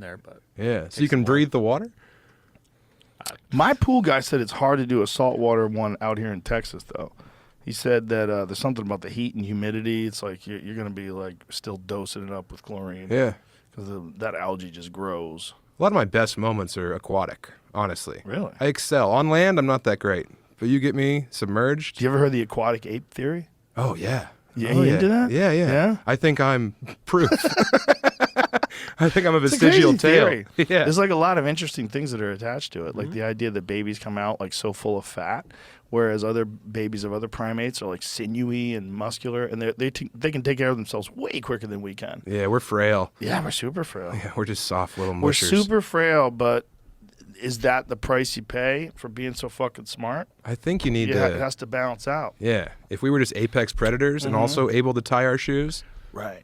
there, but Yeah, so you can breathe the water? My pool guy said it's hard to do a saltwater one out here in Texas, though. He said that there's something about the heat and humidity. It's like you're going to be like still dosing it up with chlorine. Yeah. Because that algae just grows. A lot of my best moments are aquatic, honestly. Really? I excel. On land, I'm not that great. But you get me submerged. You ever heard the aquatic ape theory? Oh, yeah. Yeah, oh, you into that? Yeah, yeah. Yeah? I think I'm proof. I think I'm a It's a vestigial crazy tail. theory. Yeah. There's like a lot of interesting things that are attached to it. Like the idea that babies come out like so full of fat, whereas other babies of other primates are like sinewy and muscular, and they can take care of themselves way quicker than we can. Yeah, we're frail. Yeah, we're super frail. Yeah, we're just soft little We're mushers. super frail, but is that the price you pay for being so fucking smart? I think you need Yeah, it to... has to balance out. Yeah. If we were just apex predators and also able to tie our shoes... Right.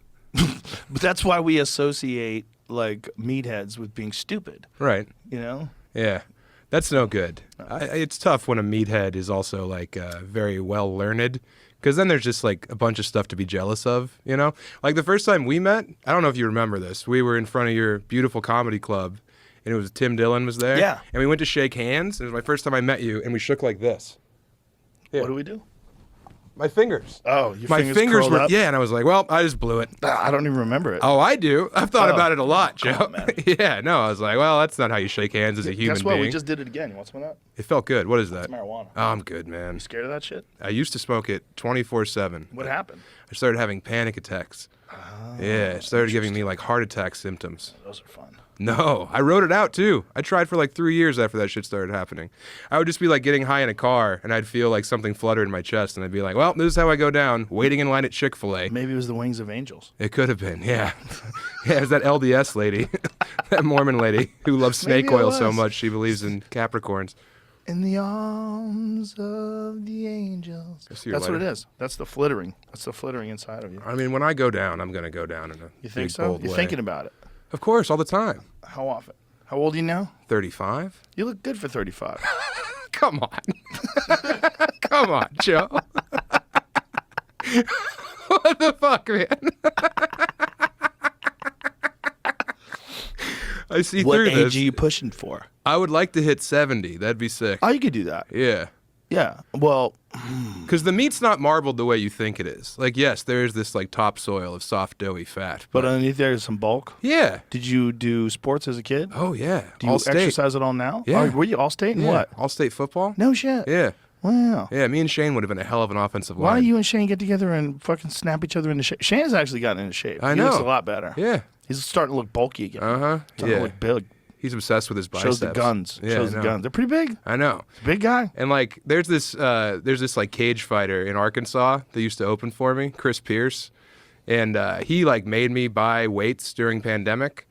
But that's why we associate like meatheads with being stupid. Right. You know? Yeah. That's no good. It's tough when a meathead is also like very well learned, because then there's just like a bunch of stuff to be jealous of, you know? Like the first time we met, I don't know if you remember this, we were in front of your beautiful comedy club, and it was Tim Dillon was there. Yeah. And we went to shake hands. It was my first time I met you, and we shook like this. Yeah. What do we do? My fingers. Oh, your My fingers fingers curled were, up? yeah, and I was like, well, I just blew it. I don't even remember it. Oh, I do. I've thought Oh. about it a lot, Joe. Come on, man. Yeah, no, I was like, well, that's not how you shake hands as a human Guess what? being. We just did it again. You want some of that? It felt good. What is that? It's marijuana. Oh, I'm good, man. You scared of that shit? I used to smoke it 24/7. What happened? I started having panic attacks. Yeah, it started giving me like heart attack symptoms. Those are fun. No, I wrote it out too. I tried for like 3 years after that shit started happening. I would just be like getting high in a car, and I'd feel like something flutter in my chest, and I'd be like, well, this is how I go down, waiting in line at Chick-fil-A. Maybe it was the wings of angels. It could have been, yeah. Yeah, it was that LDS lady, that Mormon lady who loves snake Maybe it oil so was. much she believes in Capricorns. In the arms of the angels. I see your That's what lighter. it is. That's the flittering. That's the flittering inside of you. I mean, when I go down, I'm going to go down in a You think big, so? bold You're way. thinking about it. Of course, all the time. How often? How old are you now? 35? You look good for 35. Come on. Come on, Joe. What the fuck, man? I see What through age this. are you pushing for? I would like to hit 70. That'd be sick. Oh, you could do that. Yeah. Yeah. Well, Because the meat's not marbled the way you think it is. Like, yes, there is this, like, topsoil of soft, doughy fat. but underneath there is some bulk. Yeah. Did you do sports as a kid? Oh, yeah. Do you All state. exercise at all now? Yeah. Oh, were you all state and Yeah. what? All-state football? No shit. Yeah. Wow. Yeah, me and Shane would have been a hell of an offensive Why line. don't you and Shane get together and fucking snap each other into shape? Shane's actually gotten into shape. I He looks a know. lot better. Yeah. He's starting to look bulky again. Uh-huh. Starting Yeah. to look big. He's obsessed with his biceps. Shows the guns. Yeah, Shows I the know. guns. They're pretty big. I know. Big guy. And like, there's this like cage fighter in Arkansas that used to open for me, Chris Pierce, and he like made me buy weights during pandemic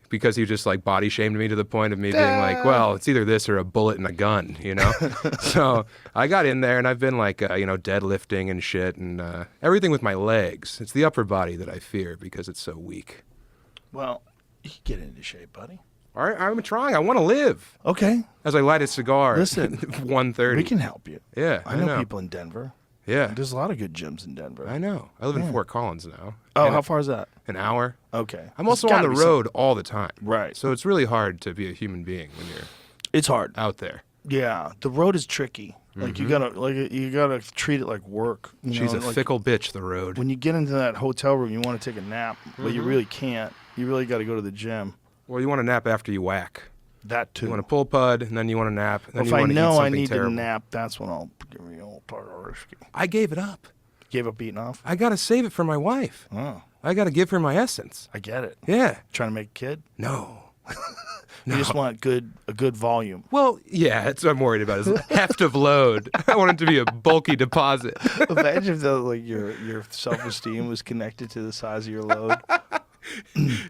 because he just like body shamed me to the point of me being like, well, it's either this or a bullet and a gun, you know. So I got in there and I've been like, deadlifting and shit and everything with my legs. It's the upper body that I fear because it's so weak. Well, you can get into shape, buddy. All right, I'm trying. I want to live. Okay. As I light a cigar. Listen, at 1:30. We can help you. Yeah, I know people in Denver. Yeah, There's a lot of good gyms in Denver. I know. I live in Fort Collins now. Oh, And how far is that? An hour. Okay. I'm also There's on the gotta be road all the time. Right. So it's really hard to be a human being when you're It's hard. out there. Yeah, the road is tricky. Like you gotta treat it like work. You She's know? a like, fickle bitch, the road. When you get into that hotel room, you want to take a nap, but you really can't. You really got to go to the gym. Well, you want to nap after you whack. That too. You want to pull pud, and then you want to nap. And then if you I want to eat know I something need terrible. to nap, that's when I'll give me a little risky. I gave it up. Gave up eating off. I got to save it for my wife. Oh, I got to give her my essence. I get it. Yeah. Trying to make a kid. No. You just want a good volume. Well, yeah, that's what I'm worried about is heft of load. I want it to be a bulky deposit. Imagine if your self-esteem was connected to the size of your load.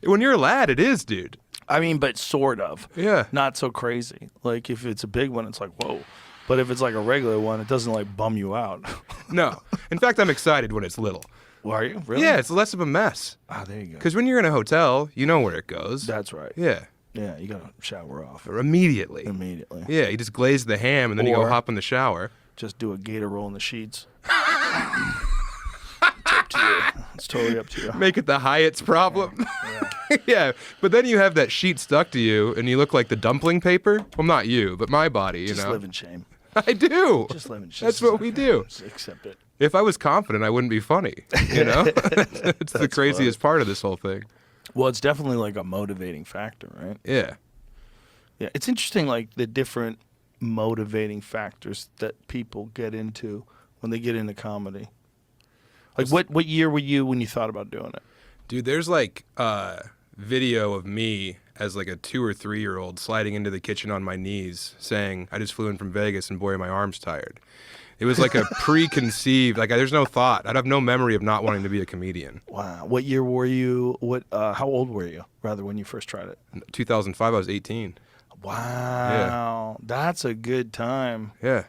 When you're a lad, it is, dude. I mean, but sort of. Yeah. Not so crazy. Like if it's a big one, it's like whoa. But if it's like a regular one, it doesn't like bum you out. No. In fact, I'm excited when it's little. Well, are you really? Yeah, it's less of a mess. Ah, there you go. Because when you're in a hotel, you know where it goes. That's right. Yeah. Yeah, you gotta shower off Or immediately. immediately. Yeah, you just glaze the ham and then you go Or- hop in the shower. Just do a gator roll in the sheets. It's up to you. It's totally up to you. Make it the Hyatt's problem. Yeah. Yeah, but then you have that sheet stuck to you, and you look like the dumpling paper. Well, not you, but my body. You Just know, live in shame. I do. Just live in shame. That's what we do. Just accept it. If I was confident, I wouldn't be funny. You know, it's the craziest part of this whole thing. Well, it's definitely like a motivating factor, right? Yeah. Yeah, it's interesting, like the different motivating factors that people get into when they get into comedy. Like, what year were you when you thought about doing it? Dude, there's like video of me as like a 2 or 3 year old sliding into the kitchen on my knees saying, I just flew in from Vegas and boy, are my arms tired. It was like a preconceived, like there's no thought. I'd have no memory of not wanting to be a comedian. Wow. What year were you? How old were you, rather, when you first tried it? 2005, I was 18. Wow. That's a good time. Yeah.